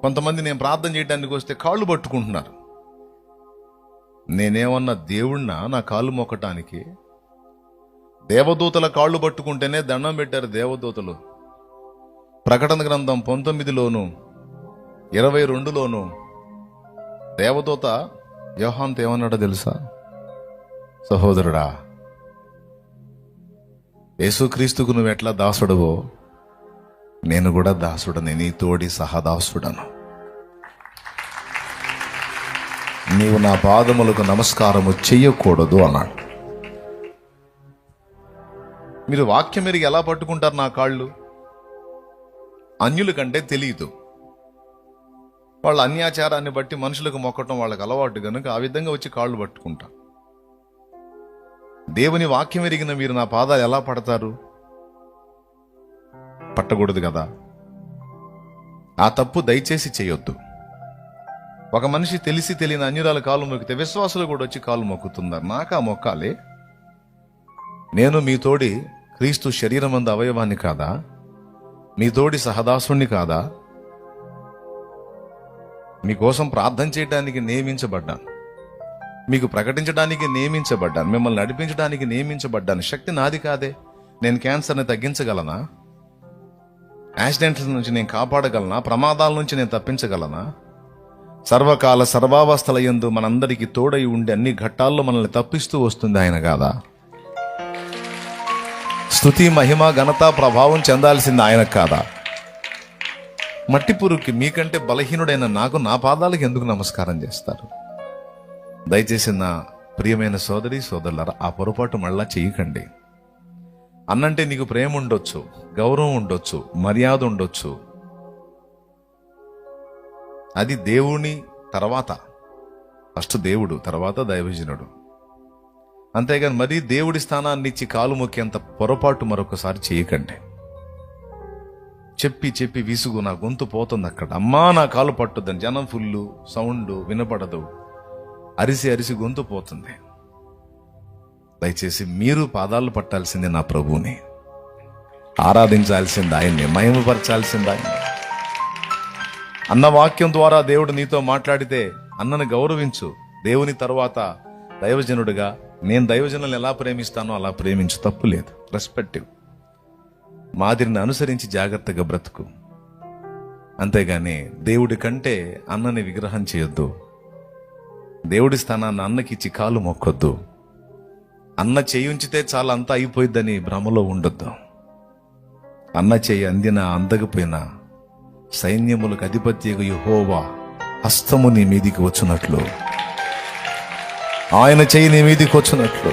కొంతమంది నేను ప్రార్థన చేయడానికి వస్తే కాళ్ళు పట్టుకుంటున్నారు. నేనేమన్నా దేవుణ్ణా నా కాళ్ళు మొక్కటానికి? దేవదూతల కాళ్ళు పట్టుకుంటేనే దండం పెట్టారు దేవదూతలు. ప్రకటన గ్రంథం 19లోను 22లోను దేవదూత యోహానుతో ఏమన్నాడో తెలుసా? సహోదరుడా, యేసుక్రీస్తుకు నువ్వు ఎట్లా దాసుడవో నేను కూడా దాసుడని, నీ తోడి సహదాసుడను. నీవు నా పాదములకు నమస్కారము చెయ్యకూడదు అన్నాడు. మీరు వాక్యం మీరు ఎలా పట్టుకుంటారు నా కాళ్ళు? అన్యుల కంటే తెలియదు. వాళ్ళ అన్యాచారాన్ని బట్టి మనుషులకు మొక్కటం వాళ్ళకి అలవాటు కనుక ఆ విధంగా వచ్చి కాళ్ళు పట్టుకుంటారు. దేవుని వాక్యం ఎరిగిన మీరు నా పాదాలు ఎలా పడతారు? పట్టకూడదు కదా. ఆ తప్పు దయచేసి చేయొద్దు. ఒక మనిషి తెలిసి తెలియని అన్యురాల కాలు మొక్కితే విశ్వాసులు కూడా వచ్చి కాలు మొక్కుతున్నారు. నాకా మొక్కాలి? నేను మీ తోడి క్రీస్తు శరీరమందు అవయవాన్ని కాదా? మీ తోడి సహదాసుణ్ణి కాదా? మీకోసం ప్రార్థన చేయడానికి నియమించబడ్డాను, మీకు ప్రకటించడానికి నియమించబడ్డాను, మిమ్మల్ని నడిపించడానికి నియమించబడ్డాను. శక్తి నాది కాదే. నేను క్యాన్సర్ని తగ్గించగలనా? యాక్సిడెంట్ల నుంచి నేను కాపాడగలనా? ప్రమాదాల నుంచి నేను తప్పించగలనా? సర్వకాల సర్వావస్థల యందు మనందరికీ తోడై ఉండి అన్ని ఘట్టాల్లో మనల్ని తప్పిస్తూ వస్తుంది ఆయన కాదా? స్తుతి మహిమ ఘనత ప్రభావం చెందాల్సింది ఆయన కాదా? మట్టి పురుగుకి మీకంటే బలహీనుడైన నాకు నా పాదాలకు ఎందుకు నమస్కారం చేస్తారు? దయచేసి నా ప్రియమైన సోదరి సోదరులారా, ఆ పొరపాటు మళ్ళా చేయకండి. అన్నంటే నీకు ప్రేమ ఉండొచ్చు, గౌరవం ఉండొచ్చు, మర్యాద ఉండొచ్చు. అది దేవుని తర్వాత, ఫస్ట్ దేవుడు, తర్వాత దైవజనుడు. అంతేగాని మరీ దేవుడి స్థానాన్ని ఇచ్చి కాలు మొక్కేంత పొరపాటు మరొకసారి చేయకండి. చెప్పి చెప్పి విసుగు, నా గొంతు పోతుంది అక్కడ. అమ్మా నా కాలు పట్టుద్దని జనం ఫుల్లు, సౌండ్ వినపడదు, అరిసి అరిసి గొంతు పోతుంది. దయచేసి మీరు పాదాలు పట్టాల్సింది నా ప్రభువుని, ఆరాధించాల్సింది ఆయన్ని, మహిమపరచాల్సింది ఆయన్ని. అన్న వాక్యం ద్వారా దేవుడు నీతో మాట్లాడితే అన్నను గౌరవించు. దేవుని తర్వాత దైవజనుడిగా నేను దైవజనులను ఎలా ప్రేమిస్తానో అలా ప్రేమించు, తప్పు లేదు. రెస్పెక్టివ్ మాదిరిని అనుసరించి జాగ్రత్తగా బ్రతుకు. అంతేగాని దేవుడి కంటే అన్నని విగ్రహం చేయొద్దు. దేవుడి స్థానాన్ని అన్నకిచ్చి కాలు మొక్కొద్దు. అన్న చేయుంచితే చాలా అంతా అయిపోయిద్దని భ్రమలో ఉండొద్దు. అన్న చేయి అందినా అందకపోయినా సైన్యములకు అధిపత్యకు యెహోవా హస్తము నీ మీదికి వచ్చినట్లు, ఆయన చెయ్యి నీ మీదికి వచ్చినట్లు